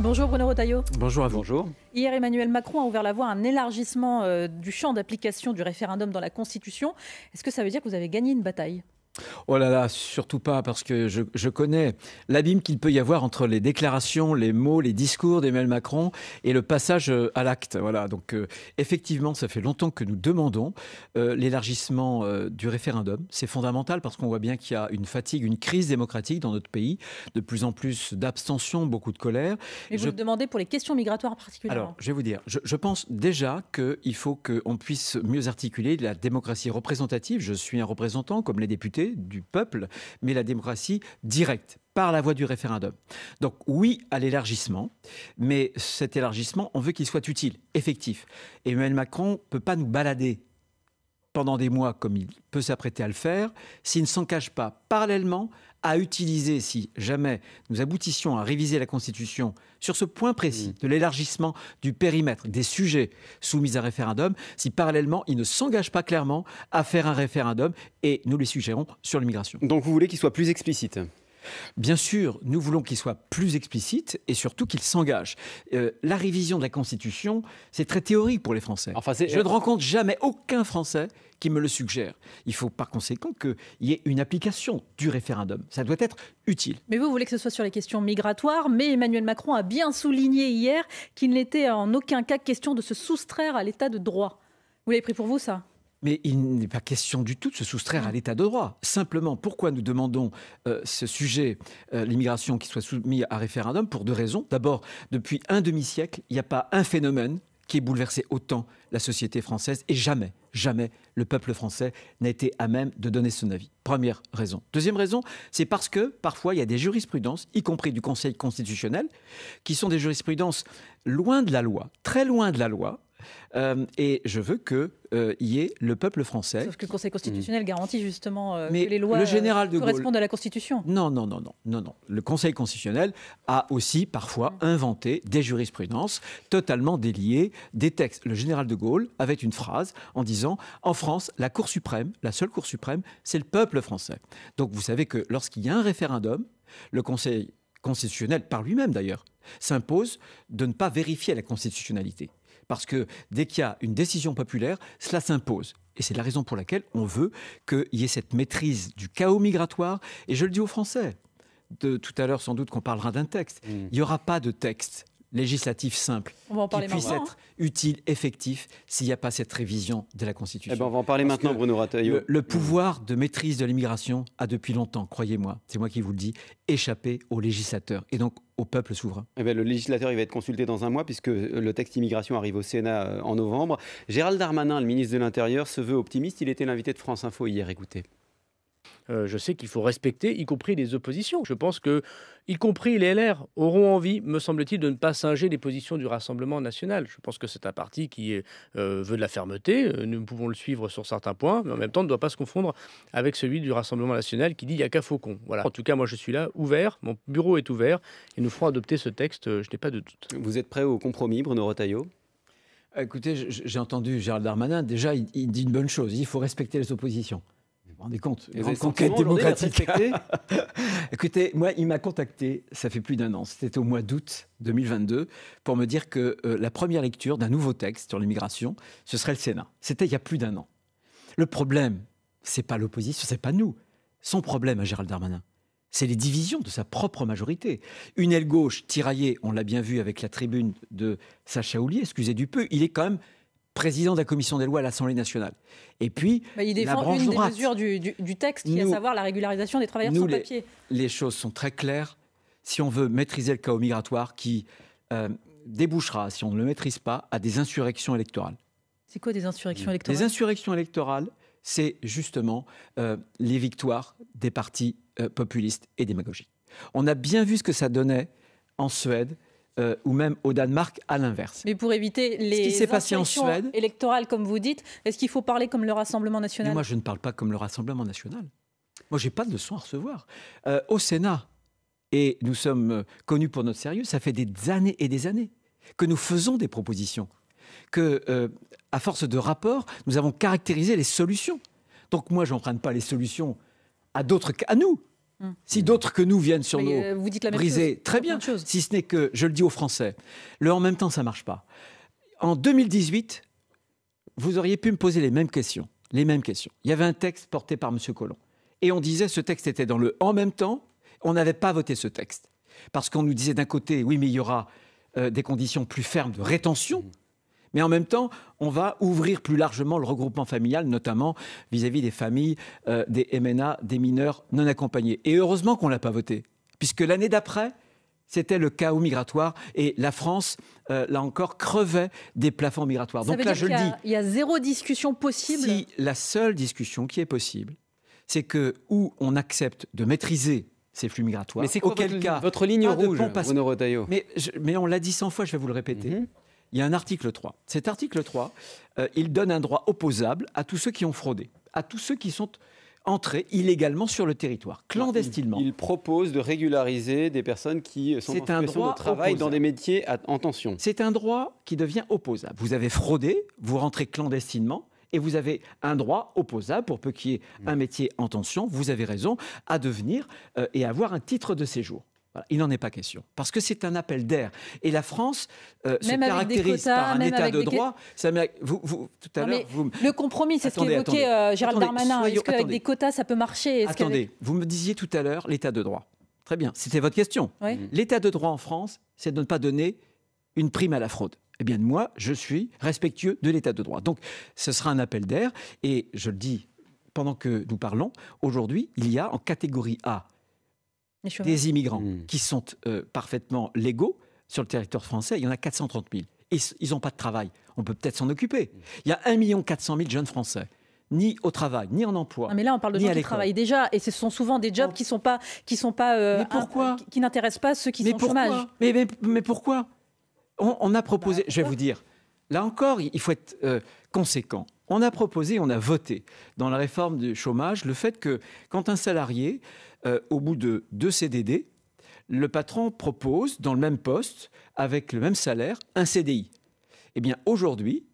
Bonjour Bruno Retailleau. Bonjour à vous. Bonjour. Hier, Emmanuel Macron a ouvert la voie à un élargissement du champ d'application du référendum dans la Constitution. Est-ce que ça veut dire que vous avez gagné une bataille ? Oh là là, surtout pas, parce que je connais l'abîme qu'il peut y avoir entre les déclarations, les mots, les discours d'Emmanuel Macron et le passage à l'acte. Voilà. Donc effectivement, ça fait longtemps que nous demandons l'élargissement du référendum. C'est fondamental parce qu'on voit bien qu'il y a une fatigue, une crise démocratique dans notre pays, de plus en plus d'abstention, beaucoup de colère. Mais vous le demandez pour les questions migratoires particulièrement. Alors, je vais vous dire, je pense déjà qu'il faut qu'on puisse mieux articuler la démocratie représentative. Je suis un représentant, comme les députés, du peuple, mais la démocratie directe, par la voie du référendum. Donc oui à l'élargissement, mais cet élargissement, on veut qu'il soit utile, effectif. Et Emmanuel Macron ne peut pas nous balader pendant des mois comme il peut s'apprêter à le faire, s'il ne s'engage pas parallèlement à utiliser, si jamais nous aboutissions à réviser la Constitution sur ce point précis de l'élargissement du périmètre des sujets soumis à référendum, si parallèlement il ne s'engage pas clairement à faire un référendum, et nous les suggérons sur l'immigration. Donc vous voulez qu'il soit plus explicite ? Bien sûr, nous voulons qu'il soit plus explicite et surtout qu'il s'engage. La révision de la Constitution, c'est très théorique pour les Français. Enfin, je ne rencontre jamais aucun Français qui me le suggère. Il faut par conséquent qu'il y ait une application du référendum. Ça doit être utile. Mais vous voulez que ce soit sur les questions migratoires, mais Emmanuel Macron a bien souligné hier qu'il n'était en aucun cas question de se soustraire à l'état de droit. Vous l'avez pris pour vous, ça ? Mais il n'est pas question du tout de se soustraire à l'état de droit. Simplement, pourquoi nous demandons ce sujet, l'immigration, qui soit soumis à référendum ? Pour deux raisons. D'abord, depuis un demi-siècle, il n'y a pas un phénomène qui ait bouleversé autant la société française, et jamais, jamais le peuple français n'a été à même de donner son avis. Première raison. Deuxième raison, c'est parce que parfois il y a des jurisprudences, y compris du Conseil constitutionnel, qui sont des jurisprudences loin de la loi, très loin de la loi. Et je veux qu'il y ait le peuple français. Sauf que le Conseil constitutionnel garantit justement que Mais les lois le général de Gaulle correspondent à la Constitution. Non. Le Conseil constitutionnel a aussi parfois inventé des jurisprudences totalement déliées des textes. Le général de Gaulle avait une phrase en disant « En France, la Cour suprême, la seule Cour suprême, c'est le peuple français ». Donc vous savez que lorsqu'il y a un référendum, le Conseil constitutionnel, par lui-même d'ailleurs, s'impose de ne pas vérifier la constitutionnalité. Parce que dès qu'il y a une décision populaire, cela s'impose. Et c'est la raison pour laquelle on veut qu'il y ait cette maîtrise du chaos migratoire. Et je le dis aux Français, tout à l'heure sans doute qu'on parlera d'un texte. Il n'y aura pas de texte législatif simple qui puisse être utile, effectif, s'il n'y a pas cette révision de la Constitution. Eh ben on va en parler maintenant, Bruno Retailleau. Le pouvoir de maîtrise de l'immigration a depuis longtemps, croyez-moi, c'est moi qui vous le dis, échappé aux législateurs et donc au peuple souverain. Eh ben, le législateur il va être consulté dans un mois puisque le texte immigration arrive au Sénat en novembre. Gérald Darmanin, le ministre de l'Intérieur, se veut optimiste. Il était l'invité de France Info hier, écoutez. Je sais qu'il faut respecter, y compris les oppositions. Je pense que, y compris les LR, auront envie, me semble-t-il, de ne pas singer les positions du Rassemblement national. Je pense que c'est un parti qui veut de la fermeté. Nous pouvons le suivre sur certains points, mais en même temps, ne doit pas se confondre avec celui du Rassemblement national qui dit « il n'y a qu'à Faucon ». Voilà. En tout cas, moi, je suis là, ouvert. Mon bureau est ouvert et nous ferons adopter ce texte, je n'ai pas de doute. Vous êtes prêt au compromis, Bruno Retailleau ? Écoutez, j'ai entendu Gérald Darmanin. Déjà, il dit une bonne chose. Il faut respecter les oppositions. Vous vous rendez compte ? Une conquête démocratique. Écoutez, moi, il m'a contacté, ça fait plus d'un an, c'était au mois d'août 2022, pour me dire que la première lecture d'un nouveau texte sur l'immigration, ce serait le Sénat. C'était il y a plus d'un an. Le problème, c'est pas l'opposition, c'est pas nous. Son problème à Gérald Darmanin, c'est les divisions de sa propre majorité. Une aile gauche tiraillée, on l'a bien vu avec la tribune de Sacha Houlié, excusez du peu, il est quand même président de la commission des lois à l'Assemblée nationale. Et puis, il défend une des mesures du texte, qui est à savoir la régularisation des travailleurs sans papier. Les choses sont très claires. Si on veut maîtriser le chaos migratoire qui débouchera, si on ne le maîtrise pas, à des insurrections électorales. C'est quoi des insurrections électorales ? Les insurrections électorales, c'est justement les victoires des partis populistes et démagogiques. On a bien vu ce que ça donnait en Suède, ou même au Danemark, à l'inverse. Mais pour éviter les insurrections électorales, comme vous dites, est-ce qu'il faut parler comme le Rassemblement national ? Mais moi, je ne parle pas comme le Rassemblement national. Moi, je n'ai pas de leçon à recevoir. Au Sénat, et nous sommes connus pour notre sérieux, ça fait des années et des années que nous faisons des propositions, que, à force de rapports, nous avons caractérisé les solutions. Donc moi, je n'emprunte pas les solutions à d'autres qu'à nous. Si d'autres que nous viennent sur nous vous dites la même briser, chose, très plein bien. de choses. Si ce n'est que, je le dis aux Français, le en même temps, ça ne marche pas. En 2018, vous auriez pu me poser les mêmes questions. Les mêmes questions. Il y avait un texte porté par M. Collomb. Et on disait ce texte était dans le en même temps. On n'avait pas voté ce texte. Parce qu'on nous disait d'un côté, oui, mais il y aura des conditions plus fermes de rétention. Mais en même temps, on va ouvrir plus largement le regroupement familial, notamment vis-à-vis des familles, des MNA, des mineurs non accompagnés. Et heureusement qu'on ne l'a pas voté. Puisque l'année d'après, c'était le chaos migratoire. Et la France, là encore, crevait des plafonds migratoires. Ça Donc veut là, dire je le dis. Il y a zéro discussion possible. Si la seule discussion qui est possible, c'est que où on accepte de maîtriser ces flux migratoires, Mais c'est quoi auquel cas votre ligne pas de rouge, pont passe- Bruno Retailleau? mais on l'a dit 100 fois, je vais vous le répéter. Il y a un article 3. Cet article 3, il donne un droit opposable à tous ceux qui ont fraudé, à tous ceux qui sont entrés illégalement sur le territoire, clandestinement. Il propose de régulariser des personnes qui sont en C'est un situation droit de travail dans opposable. des métiers en tension. C'est un droit qui devient opposable. Vous avez fraudé, vous rentrez clandestinement, et vous avez un droit opposable, pour peu qu'il y ait un métier en tension, vous avez raison, à devenir et avoir un titre de séjour. Voilà. Il n'en est pas question, parce que c'est un appel d'air. Et la France se Même avec des caractérise quotas, par un même état avec de des- droit. Tout à l'heure, vous... Le compromis, c'est ce Attendez, qu'évoquait Gérald attendez, Darmanin. Est-ce qu'avec attendez. des quotas, ça peut marcher? Est-ce Attendez, vous me disiez tout à l'heure l'état de droit. Très bien, c'était votre question. Oui. L'état de droit en France, c'est de ne pas donner une prime à la fraude. Eh bien, moi, je suis respectueux de l'état de droit. Donc, ce sera un appel d'air. Et je le dis pendant que nous parlons, aujourd'hui, il y a en catégorie A des immigrants qui sont parfaitement légaux sur le territoire français. Il y en a 430 000. Et ils n'ont pas de travail. On peut peut-être s'en occuper. Il y a 1 400 000 jeunes Français, ni au travail, ni en emploi. Non, mais là, on parle de ni gens à qui l'école. travaillent déjà, et ce sont souvent des jobs qui sont pas Mais pourquoi qui n'intéressent pas ceux qui sont au chômage. Mais pourquoi on a proposé, je vais vous dire, là encore, il faut être conséquent. On a proposé, on a voté dans la réforme du chômage le fait que quand un salarié, au bout de 2 CDD, le patron propose dans le même poste, avec le même salaire, un CDI. Eh bien, aujourd'hui,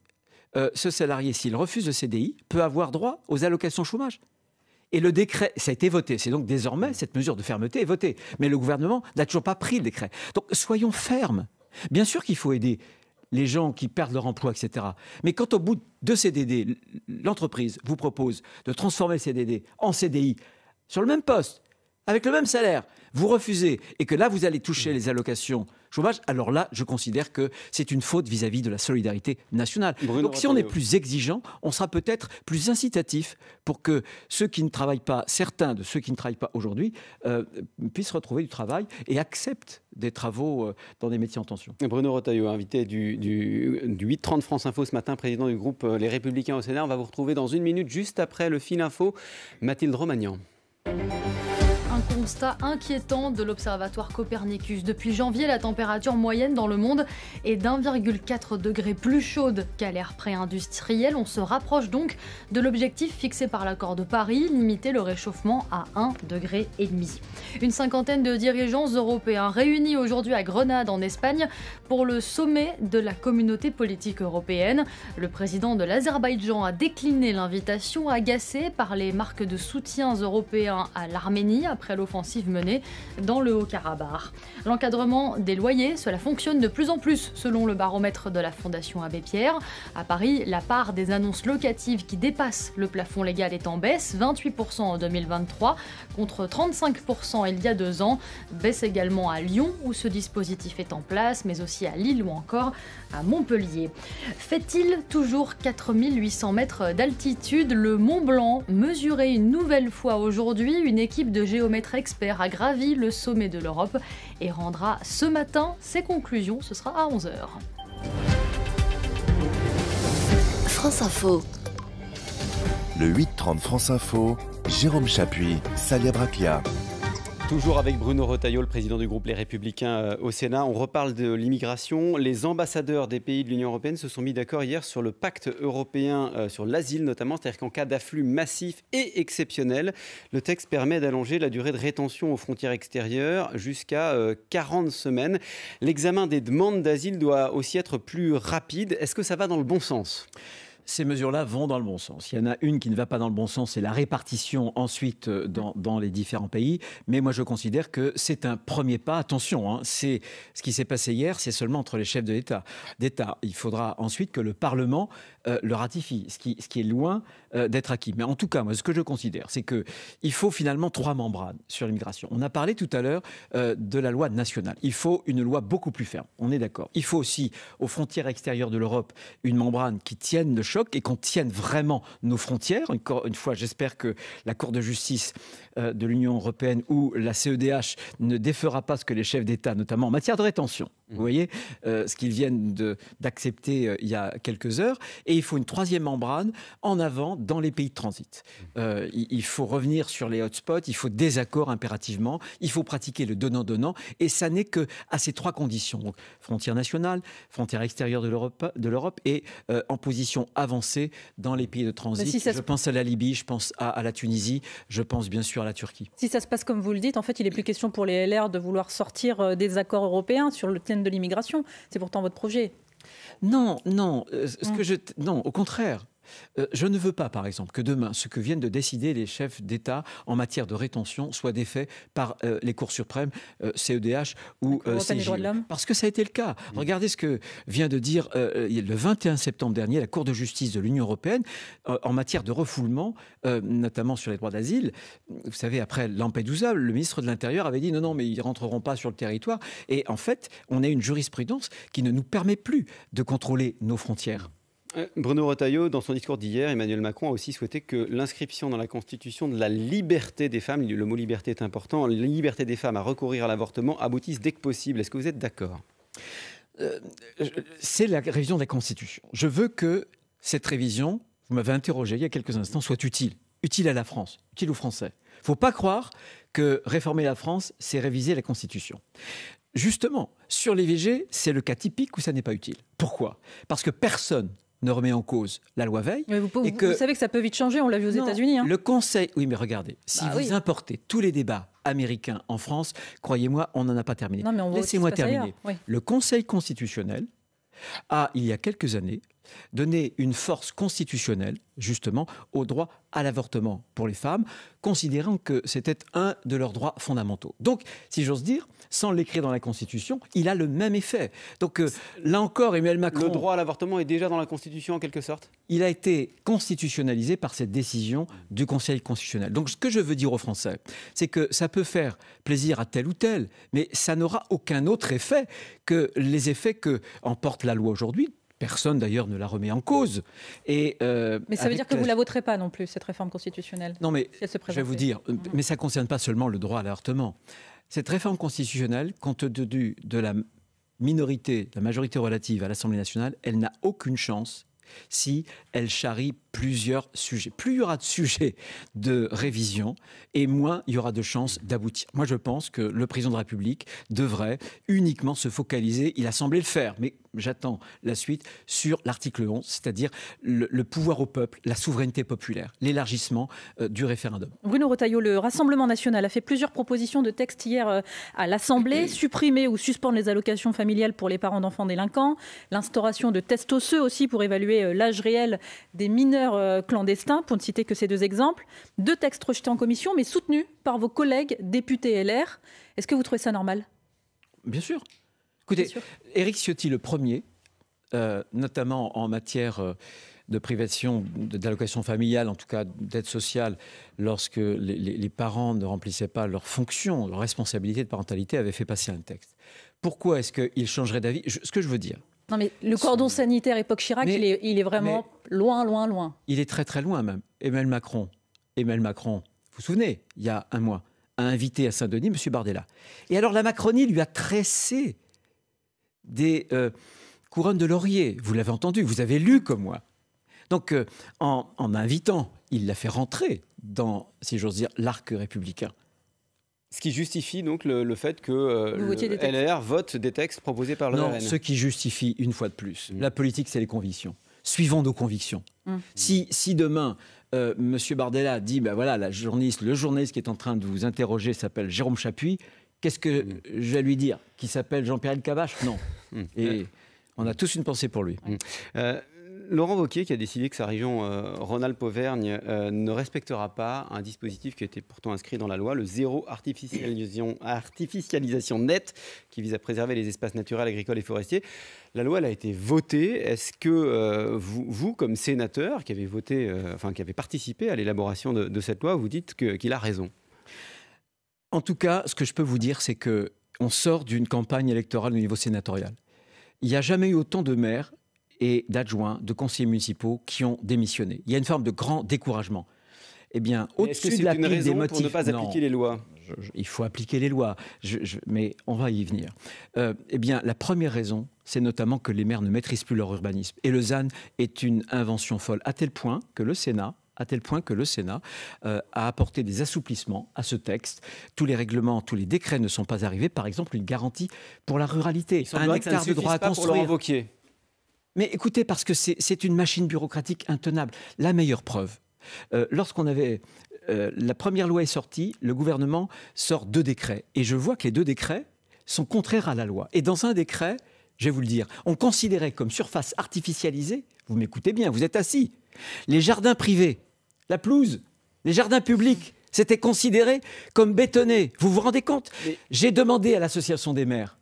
ce salarié, s'il refuse le CDI, peut avoir droit aux allocations chômage. Et le décret, ça a été voté. C'est donc désormais, cette mesure de fermeté est votée. Mais le gouvernement n'a toujours pas pris le décret. Donc, soyons fermes. Bien sûr qu'il faut aider les gens qui perdent leur emploi, etc. Mais quand au bout de CDD, l'entreprise vous propose de transformer le CDD en CDI sur le même poste, avec le même salaire, vous refusez, et que là, vous allez toucher les allocations chômage, alors là, je considère que c'est une faute vis-à-vis de la solidarité nationale. Donc si on est plus exigeant, on sera peut-être plus incitatif pour que ceux qui ne travaillent pas, certains de ceux qui ne travaillent pas aujourd'hui, puissent retrouver du travail et acceptent des travaux dans des métiers en tension. Bruno Retailleau, invité du 8h30 France Info ce matin, président du groupe Les Républicains au Sénat. On va vous retrouver dans 1 minute, juste après le fil info. Mathilde Romagnan. Un constat inquiétant de l'Observatoire Copernicus. Depuis janvier, la température moyenne dans le monde est d'1,4 degré plus chaude qu'à l'ère pré-industrielle. On se rapproche donc de l'objectif fixé par l'accord de Paris, limiter le réchauffement à 1,5 degré. Une cinquantaine de dirigeants européens réunis aujourd'hui à Grenade en Espagne pour le sommet de la communauté politique européenne. Le président de l'Azerbaïdjan a décliné l'invitation, agacé par les marques de soutien européens à l'Arménie après l'offensive menée dans le Haut-Karabakh. L'encadrement des loyers, cela fonctionne de plus en plus selon le baromètre de la Fondation Abbé Pierre. À Paris, la part des annonces locatives qui dépassent le plafond légal est en baisse, 28% en 2023 contre 35% il y a 2 ans. Baisse également à Lyon où ce dispositif est en place, mais aussi à Lille ou encore à Montpellier. Fait-il toujours 4800 mètres d'altitude? Le Mont Blanc, mesuré une nouvelle fois aujourd'hui, une équipe de géomètres experts a gravi le sommet de l'Europe et rendra ce matin ses conclusions. Ce sera à 11h. France Info. Le 8h30 France Info, Jérôme Chapuis, Salia Braclia. Toujours avec Bruno Retailleau, le président du groupe Les Républicains au Sénat. On reparle de l'immigration. Les ambassadeurs des pays de l'Union européenne se sont mis d'accord hier sur le pacte européen sur l'asile notamment. C'est-à-dire qu'en cas d'afflux massif et exceptionnel, le texte permet d'allonger la durée de rétention aux frontières extérieures jusqu'à 40 semaines. L'examen des demandes d'asile doit aussi être plus rapide. Est-ce que ça va dans le bon sens ? ces mesures-là vont dans le bon sens. Il y en a une qui ne va pas dans le bon sens, c'est la répartition ensuite dans les différents pays. Mais moi, je considère que c'est un premier pas. Attention, hein, c'est ce qui s'est passé hier, c'est seulement entre les chefs d'État. Il faudra ensuite que le Parlement le ratifie, ce qui est loin d'être acquis. Mais en tout cas, moi, ce que je considère, c'est qu'il faut finalement 3 membranes sur l'immigration. On a parlé tout à l'heure de la loi nationale. Il faut une loi beaucoup plus ferme, on est d'accord. Il faut aussi, aux frontières extérieures de l'Europe, une membrane qui tienne le choc et qu'on tienne vraiment nos frontières. Encore une fois, j'espère que la Cour de justice de l'Union européenne ou la CEDH ne défera pas ce que les chefs d'État, notamment en matière de rétention, vous voyez, ce qu'ils viennent d'accepter il y a quelques heures. Et il faut une 3e membrane en avant dans les pays de transit. Il faut revenir sur les hotspots, il faut des accords impérativement, il faut pratiquer le donnant-donnant. Et ça n'est qu'à ces 3 conditions. Donc, frontière nationale, frontière extérieure de l'Europe et en position avancée dans les pays de transit. Je pense à la Libye, je pense à la Tunisie, je pense bien sûr à la Turquie. Si ça se passe comme vous le dites, en fait, il n'est plus question pour les LR de vouloir sortir des accords européens sur le thème de l'immigration. C'est pourtant votre projet. Non, au contraire. Je ne veux pas, par exemple, que demain, ce que viennent de décider les chefs d'État en matière de rétention soit défait par les cours suprêmes, CEDH ou CIJ. Parce que ça a été le cas. Regardez ce que vient de dire le 21 septembre dernier la Cour de justice de l'Union européenne en matière de refoulement, notamment sur les droits d'asile. Vous savez, après Lampedusa, le ministre de l'Intérieur avait dit non, mais ils ne rentreront pas sur le territoire. Et en fait, on a une jurisprudence qui ne nous permet plus de contrôler nos frontières. Bruno Retailleau, dans son discours d'hier, Emmanuel Macron a aussi souhaité que l'inscription dans la Constitution de la liberté des femmes, le mot liberté est important, la liberté des femmes à recourir à l'avortement aboutisse dès que possible. Est-ce que vous êtes d'accord ? C'est la révision de la Constitution. Je veux que cette révision, vous m'avez interrogé il y a quelques instants, soit utile à la France, utile aux Français. Il ne faut pas croire que réformer la France, c'est réviser la Constitution. Justement, sur l'IVG, c'est le cas typique où ça n'est pas utile. Pourquoi ? Parce que personne ne remet en cause la loi Veil. Mais vous savez que ça peut vite changer, on l'a vu aux États-Unis. Hein. Le Conseil... Oui, mais regardez, si vous importez tous les débats américains en France, croyez-moi, on n'en a pas terminé. Laissez-moi terminer. Oui. Le Conseil constitutionnel a, il y a quelques années, donné une force constitutionnelle, justement, au droit à l'avortement pour les femmes, considérant que c'était un de leurs droits fondamentaux. Donc, si j'ose dire, sans l'écrire dans la Constitution, il a le même effet. Donc, là encore, Emmanuel Macron... Le droit à l'avortement est déjà dans la Constitution, en quelque sorte ? Il a été constitutionnalisé par cette décision du Conseil constitutionnel. Donc, ce que je veux dire aux Français, c'est que ça peut faire plaisir à tel ou tel, mais ça n'aura aucun autre effet que les effets que emporte la loi aujourd'hui. Personne, d'ailleurs, ne la remet en cause. Mais ça veut dire que vous ne la voterez pas non plus, cette réforme constitutionnelle ? Non, mais je vais vous dire, mais ça ne concerne pas seulement le droit à l'avortement. Cette réforme constitutionnelle, compte tenu de la minorité, la majorité relative à l'Assemblée nationale, elle n'a aucune chance si elle charrie plusieurs sujets. Plus il y aura de sujets de révision et moins il y aura de chances d'aboutir. Moi, je pense que le président de la République devrait uniquement se focaliser, il a semblé le faire, mais j'attends la suite, sur l'article 11, c'est-à-dire le pouvoir au peuple, la souveraineté populaire, l'élargissement du référendum. Bruno Retailleau, le Rassemblement national a fait plusieurs propositions de texte hier à l'Assemblée, supprimer ou suspendre les allocations familiales pour les parents d'enfants délinquants, l'instauration de tests osseux aussi pour évaluer l'âge réel des mineurs clandestins, pour ne citer que ces 2 exemples. 2 textes rejetés en commission, mais soutenus par vos collègues députés LR. Est-ce que vous trouvez ça normal ? Bien sûr. Écoutez, Éric Ciotti, le premier, notamment en matière de privation d'allocation familiale, en tout cas d'aide sociale, lorsque les parents ne remplissaient pas leurs fonctions, leur responsabilité de parentalité, avait fait passer un texte. Pourquoi est-ce qu'il changerait d'avis ? Ce que je veux dire... Non, mais le cordon sanitaire époque Chirac, il est vraiment loin. Il est très très loin même. Emmanuel Macron, vous vous souvenez, il y a un mois, a invité à Saint-Denis M. Bardella. Et alors la Macronie lui a tressé des couronnes de laurier. Vous l'avez entendu, vous avez lu comme moi. Donc en invitant, il l'a fait rentrer dans, si j'ose dire, l'arc républicain. Ce qui justifie donc le fait que le LR vote des textes proposés par le RN. Non, ce qui justifie, une fois de plus, la politique, c'est les convictions. Suivons nos convictions. Si demain, M. Bardella dit, voilà, le journaliste qui est en train de vous interroger s'appelle Jérôme Chapuis, qu'est-ce que je vais lui dire ? Qui s'appelle Jean-Pierre Elkabbach ? Non. Et on a tous une pensée pour lui. Laurent Wauquiez, qui a décidé que sa région Rhône-Alpes-Auvergne ne respectera pas un dispositif qui était pourtant inscrit dans la loi, le zéro artificialisation nette, qui vise à préserver les espaces naturels, agricoles et forestiers. La loi elle a été votée. Est-ce que vous, comme sénateur, qui avez qui avez participé à l'élaboration de cette loi, vous dites qu'il a raison? En tout cas, ce que je peux vous dire, c'est qu'on sort d'une campagne électorale au niveau sénatorial. Il n'y a jamais eu autant de maires et d'adjoints, de conseillers municipaux qui ont démissionné. Il y a une forme de grand découragement. Eh bien, au-dessus de la pile des motifs... pour ne pas appliquer les lois? Il faut appliquer les lois, mais on va y venir. Eh bien, la première raison, c'est notamment que les maires ne maîtrisent plus leur urbanisme. Et le ZAN est une invention folle, à tel point que le Sénat a apporté des assouplissements à ce texte. Tous les règlements, tous les décrets ne sont pas arrivés. Par exemple, une garantie pour la ruralité, un hectare de droit à construire. Mais écoutez, parce que c'est une machine bureaucratique intenable. La meilleure preuve, lorsqu'on avait... la première loi est sortie, le gouvernement sort 2 décrets. Et je vois que les 2 décrets sont contraires à la loi. Et dans un décret, je vais vous le dire, on considérait comme surface artificialisée, vous m'écoutez bien, vous êtes assis, les jardins privés, la pelouse, les jardins publics, c'était considéré comme bétonné. Vous vous rendez compte? J'ai demandé à l'association des maires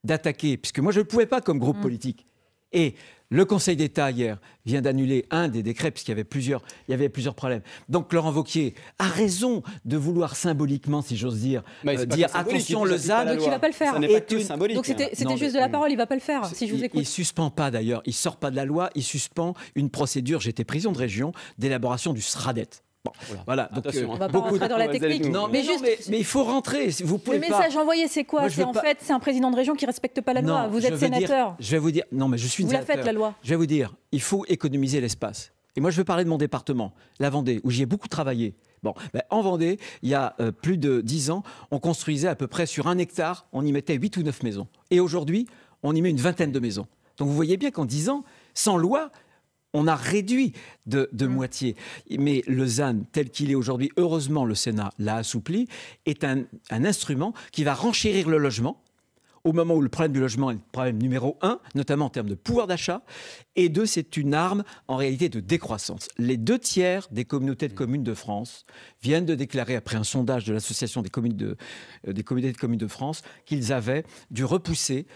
d'attaquer, puisque moi je ne pouvais pas comme groupe politique. Et le Conseil d'État, hier, vient d'annuler un des décrets, puisqu'il y avait plusieurs problèmes. Donc, Laurent Wauquiez a raison de vouloir symboliquement, si j'ose dire, dire attention, le ZAN... Donc, il ne va pas le faire. Ça n'est pas que symbolique. Donc, c'était juste de la parole, il ne va pas le faire, si je vous écoute. Il ne suspend pas, d'ailleurs, il ne sort pas de la loi, il suspend une procédure, j'étais président de région, d'élaboration du SRADET. Bon, voilà. Donc, on va pas rentrer dans la technique. Mais il faut rentrer. Vous pouvez le message envoyé, c'est quoi? C'est en fait, c'est un président de région qui respecte pas la loi. Vous êtes sénateur. Je vais vous dire. Non, mais je suis. Vous la faites la loi. Je vais vous dire. Il faut économiser l'espace. Et moi, je veux parler de mon département, la Vendée, où j'y ai beaucoup travaillé. Bon, en Vendée, il y a plus de 10 ans, on construisait à peu près sur 1 hectare, on y mettait 8 ou 9 maisons. Et aujourd'hui, on y met une vingtaine de maisons. Donc vous voyez bien qu'en 10 ans, sans loi, on a réduit de moitié. Mais le ZAN, tel qu'il est aujourd'hui, heureusement le Sénat l'a assoupli, est un instrument qui va renchérir le logement, au moment où le problème du logement est le problème numéro 1, notamment en termes de pouvoir d'achat, et 2, c'est une arme en réalité de décroissance. Les 2 tiers des communautés de communes de France viennent de déclarer, après un sondage de l'Association des communautés de communes de France, qu'ils avaient dû repousser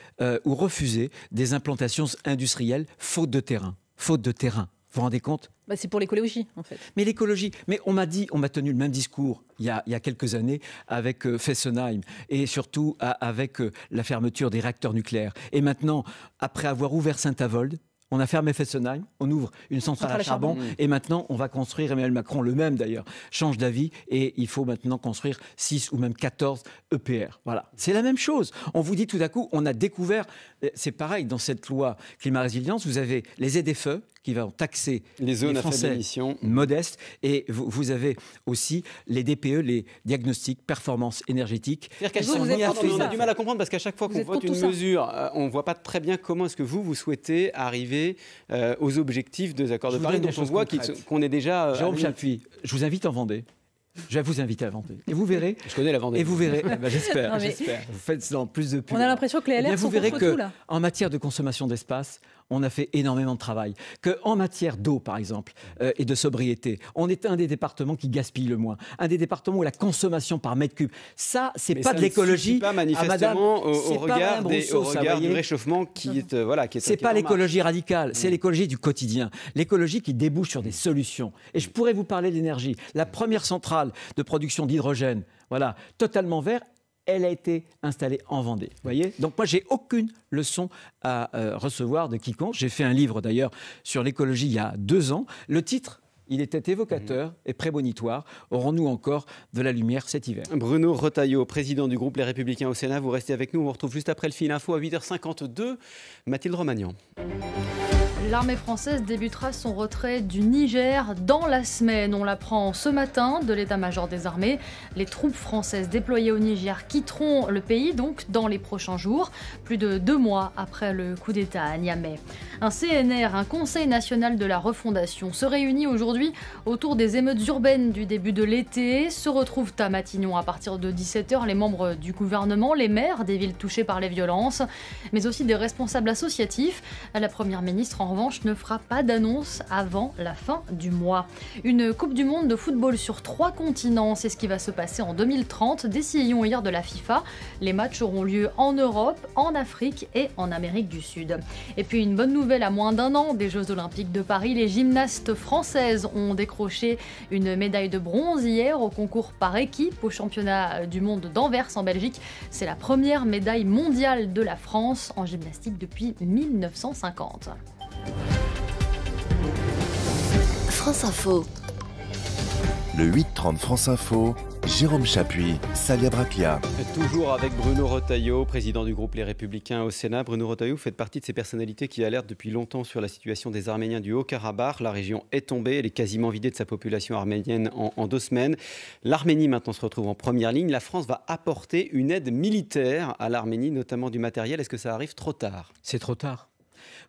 ou refuser des implantations industrielles faute de terrain. Faute de terrain. Vous vous rendez compte? C'est pour l'écologie, en fait. Mais l'écologie, on m'a tenu le même discours il y a quelques années avec Fessenheim et surtout avec la fermeture des réacteurs nucléaires. Et maintenant, après avoir ouvert Saint-Avold, on a fermé Fessenheim, on ouvre une centrale à charbon et maintenant on va construire, Emmanuel Macron, le même d'ailleurs, change d'avis et il faut maintenant construire 6 ou même 14 EPR. Voilà, c'est la même chose. On vous dit tout à coup, on a découvert, c'est pareil dans cette loi climat-résilience, vous avez les ZFE qui vont taxer les zones Français à faible émission modestes et vous avez aussi les DPE, les diagnostics performance énergétique. C'est-à-dire on a du mal à comprendre parce qu'à chaque fois qu'on vote une mesure, on ne voit pas très bien comment est-ce que vous souhaitez arriver aux objectifs des accords de Paris dont on voit qu'on est déjà... Jérôme Chapuis, je vous invite en Vendée. Je vais vous inviter à Vendée. Et vous verrez. Je connais la Vendée. Et vous verrez. J'espère. Vous faites dans plus de pubs. On a l'impression que les LR sont contre tout, là. En matière de consommation d'espace, on a fait énormément de travail. Qu'en matière d'eau, par exemple, et de sobriété, on est un des départements qui gaspille le moins. Un des départements où la consommation par mètre cube, ça, c'est pas de l'écologie. Pas manifestement au regard du réchauffement qui est qui est. C'est pas l'écologie radicale, c'est l'écologie du quotidien. L'écologie qui débouche sur des solutions. Et je pourrais vous parler de l'énergie. La première centrale de production d'hydrogène, totalement vert, elle a été installée en Vendée. Voyez. Donc moi, j'ai aucune leçon à recevoir de quiconque. J'ai fait un livre d'ailleurs sur l'écologie il y a 2 ans. Le titre, il était évocateur et prémonitoire. Aurons-nous encore de la lumière cet hiver? Bruno Retailleau, président du groupe Les Républicains au Sénat, vous restez avec nous. On vous retrouve juste après le fil info à 8h52. Mathilde Romagnan. L'armée française débutera son retrait du Niger dans la semaine. On l'apprend ce matin de l'état-major des armées. Les troupes françaises déployées au Niger quitteront le pays donc dans les prochains jours, plus de 2 mois après le coup d'État à Niamey. Un CNR, un Conseil national de la refondation, se réunit aujourd'hui autour des émeutes urbaines du début de l'été. Se retrouvent à Matignon à partir de 17h les membres du gouvernement, les maires des villes touchées par les violences, mais aussi des responsables associatifs. La première ministre en revanche, ne fera pas d'annonce avant la fin du mois. Une Coupe du Monde de football sur 3 continents, c'est ce qui va se passer en 2030, décision hier de la FIFA. Les matchs auront lieu en Europe, en Afrique et en Amérique du Sud. Et puis une bonne nouvelle, à moins d'1 an des Jeux Olympiques de Paris, les gymnastes françaises ont décroché une médaille de bronze hier au concours par équipe au championnat du monde d'Anvers en Belgique. C'est la première médaille mondiale de la France en gymnastique depuis 1950. France Info. Le 8-30 France Info, Jérôme Chapuis, Salia Braclia. Toujours avec Bruno Retailleau, président du groupe Les Républicains au Sénat. Bruno Retailleau, vous faites partie de ces personnalités qui alertent depuis longtemps sur la situation des Arméniens du Haut-Karabakh. La région est tombée, elle est quasiment vidée de sa population arménienne en 2 semaines. L'Arménie maintenant se retrouve en première ligne. La France va apporter une aide militaire à l'Arménie, notamment du matériel. Est-ce que ça arrive trop tard ? C'est trop tard.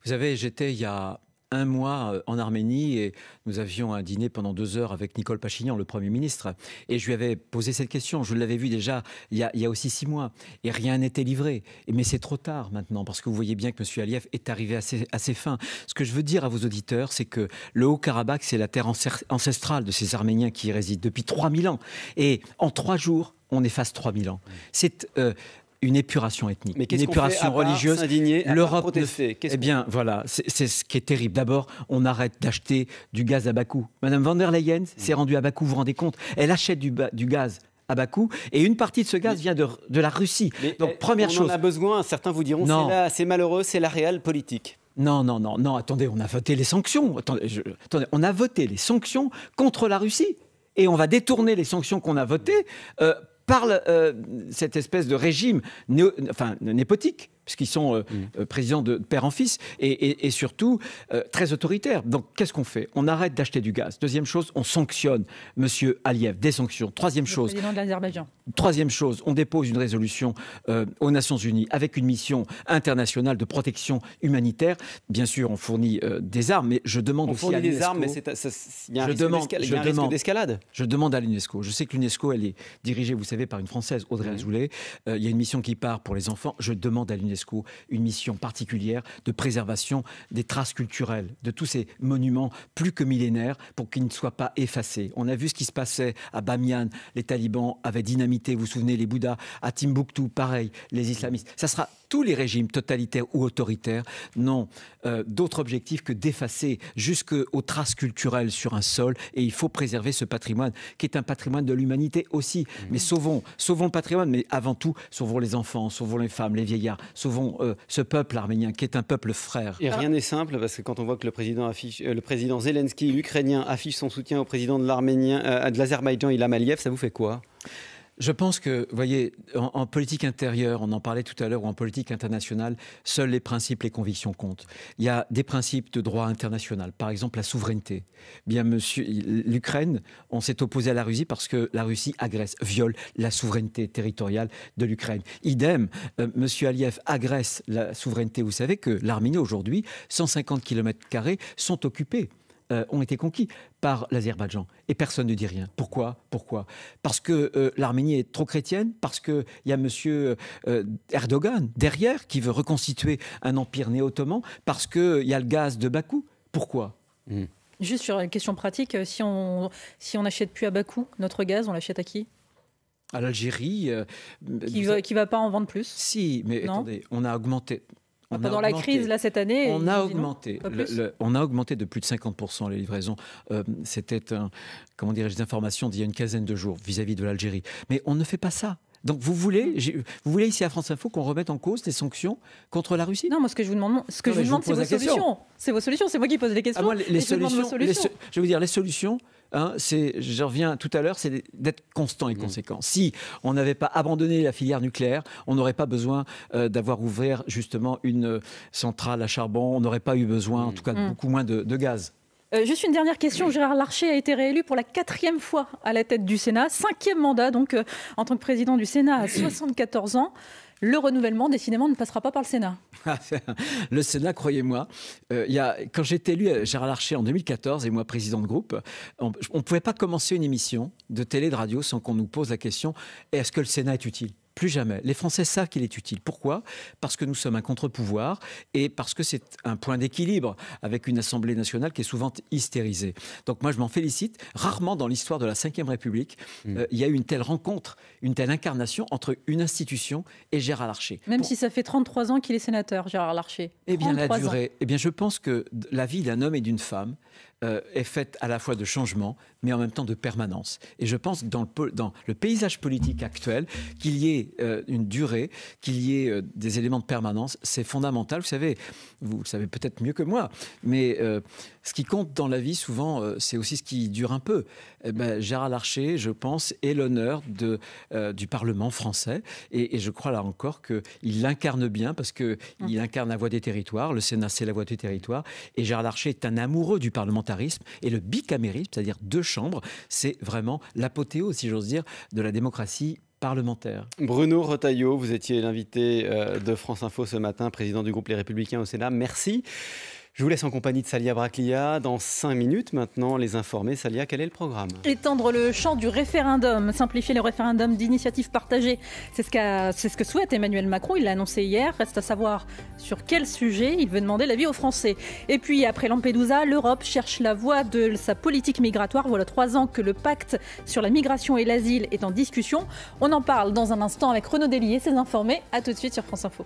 Vous savez, j'étais il y a 1 mois en Arménie et nous avions un dîner pendant 2 heures avec Nicole Pachinian, le Premier ministre. Et je lui avais posé cette question. Je l'avais vu déjà il y a aussi 6 mois. Et rien n'était livré. Mais c'est trop tard maintenant parce que vous voyez bien que M. Aliyev est arrivé à ses fins. Ce que je veux dire à vos auditeurs, c'est que le Haut-Karabakh, c'est la terre ancestrale de ces Arméniens qui y résident depuis 3000 ans. Et en 3 jours, on efface 3000 ans. C'est une épuration ethnique, une épuration religieuse. L'Europe Eh bien, voilà, c'est ce qui est terrible. D'abord, on arrête d'acheter du gaz à bas coût. Madame von der Leyen s'est rendue à bas coût, vous vous rendez compte ? Elle achète du gaz à bas coût et une partie de ce gaz vient de la Russie. Donc, première chose. On en a besoin, certains vous diront, c'est malheureux, c'est la réelle politique. Non, attendez, on a voté les sanctions. On a voté les sanctions contre la Russie. Et on va détourner les sanctions qu'on a votées par cette espèce de régime népotique, puisqu'ils sont présidents de père en fils, et surtout très autoritaires. Donc, qu'est-ce qu'on fait ? On arrête d'acheter du gaz. Deuxième chose, on sanctionne M. Aliyev, des sanctions. Troisième chose, président de l'Azerbaïdjan. Troisième chose, on dépose une résolution aux Nations Unies avec une mission internationale de protection humanitaire. Bien sûr, on fournit des armes, mais je demande aussi à l'UNESCO... On fournit des armes, mais il y a un risque d'escalade. Je demande à l'UNESCO. Je sais que l'UNESCO, elle est dirigée, vous savez, par une Française, Audrey Azoulay. Il y a une mission qui part pour les enfants. Je demande à l'UNESCO une mission particulière de préservation des traces culturelles, de tous ces monuments plus que millénaires pour qu'ils ne soient pas effacés. On a vu ce qui se passait à Bamiyan. Les talibans avaient dynamité, vous vous souvenez, les Bouddhas. À Timbuktu, pareil, les islamistes. Ça sera tous les régimes totalitaires ou autoritaires n'ont d'autre objectif que d'effacer jusqu'aux traces culturelles sur un sol. Et il faut préserver ce patrimoine qui est un patrimoine de l'humanité aussi. Mais sauvons le patrimoine, mais avant tout, sauvons les enfants, sauvons les femmes, les vieillards, sauvons ce peuple arménien qui est un peuple frère. Et rien n'est simple parce que quand on voit que le président Zelensky, l'Ukrainien, affiche son soutien au président de l'Azerbaïdjan, Ilham Aliyev, ça vous fait quoi ? Je pense que, vous voyez, en politique intérieure, on en parlait tout à l'heure, ou en politique internationale, seuls les principes, les convictions comptent. Il y a des principes de droit international, par exemple la souveraineté. Bien, l'Ukraine, on s'est opposé à la Russie parce que la Russie agresse, viole la souveraineté territoriale de l'Ukraine. Idem, M. Aliyev agresse la souveraineté. Vous savez que l'Arménie, aujourd'hui, 150 km² sont occupés. Ont été conquis par l'Azerbaïdjan. Et personne ne dit rien. Pourquoi ? Parce que l'Arménie est trop chrétienne, parce qu'il y a M. Erdogan derrière qui veut reconstituer un empire néo-ottoman, parce qu'il y a le gaz de Bakou. Pourquoi ? Juste sur une question pratique, si on n'achète plus à Bakou, notre gaz, on l'achète à qui ? À l'Algérie. Qui va pas en vendre plus ? Si, mais non, attendez, on a augmenté... Pendant la crise, là, cette année... On a augmenté de plus de 50% les livraisons. C'était des informations d'il y a une quinzaine de jours vis-à-vis de l'Algérie. Mais on ne fait pas ça. Donc vous voulez ici à France Info qu'on remette en cause les sanctions contre la Russie ? Non, moi ce que je vous demande, c'est vos solutions. C'est vos solutions, c'est moi qui pose les questions. Moi, les solutions, je veux dire, les solutions, je reviens tout à l'heure, c'est d'être constant et conséquent. Si on n'avait pas abandonné la filière nucléaire, on n'aurait pas besoin d'avoir ouvert justement une centrale à charbon, on n'aurait pas eu besoin, en tout cas, beaucoup moins de gaz. Juste une dernière question. Gérard Larcher a été réélu pour la 4e fois à la tête du Sénat. 5e mandat, donc, en tant que président du Sénat à 74 ans. Le renouvellement, décidément, ne passera pas par le Sénat. Le Sénat, croyez-moi, quand j'ai été élu Gérard Larcher en 2014, et moi président de groupe, on ne pouvait pas commencer une émission de télé, de radio, sans qu'on nous pose la question, est-ce que le Sénat est utile ? Plus jamais. Les Français savent qu'il est utile. Pourquoi ? Parce que nous sommes un contre-pouvoir et parce que c'est un point d'équilibre avec une Assemblée nationale qui est souvent hystérisée. Donc moi, je m'en félicite. Rarement dans l'histoire de la Ve République, il y a eu une telle rencontre, une telle incarnation entre une institution et Gérard Larcher. Même si ça fait 33 ans qu'il est sénateur, Gérard Larcher. Eh bien, la 33 ans. durée. Eh bien, je pense que la vie d'un homme et d'une femme est faite à la fois de changement, mais en même temps de permanence. Et je pense que dans le paysage politique actuel, qu'il y ait une durée, qu'il y ait des éléments de permanence, c'est fondamental. Vous le savez peut-être mieux que moi, mais ce qui compte dans la vie, souvent, c'est aussi ce qui dure un peu. Eh ben, Gérard Larcher, je pense, est l'honneur du Parlement français. Et je crois là encore qu'il l'incarne bien, parce qu'il incarne la voix des territoires. Le Sénat, c'est la voix des territoires. Et Gérard Larcher est un amoureux du parlementarisme. Et le bicamérisme, c'est-à-dire 2 chambres, c'est vraiment l'apothéose, si j'ose dire, de la démocratie parlementaire. Bruno Retailleau, vous étiez l'invité de France Info ce matin, président du groupe Les Républicains au Sénat. Merci. Je vous laisse en compagnie de Salia Braclia. Dans 5 minutes maintenant, les informer. Salia, quel est le programme ? Étendre le champ du référendum, simplifier le référendum d'initiative partagée. C'est ce que souhaite Emmanuel Macron. Il l'a annoncé hier. Reste à savoir sur quel sujet il veut demander l'avis aux Français. Et puis, après Lampedusa, l'Europe cherche la voie de sa politique migratoire. Voilà 3 ans que le pacte sur la migration et l'asile est en discussion. On en parle dans un instant avec Renaud Délier, ses informés. À tout de suite sur France Info.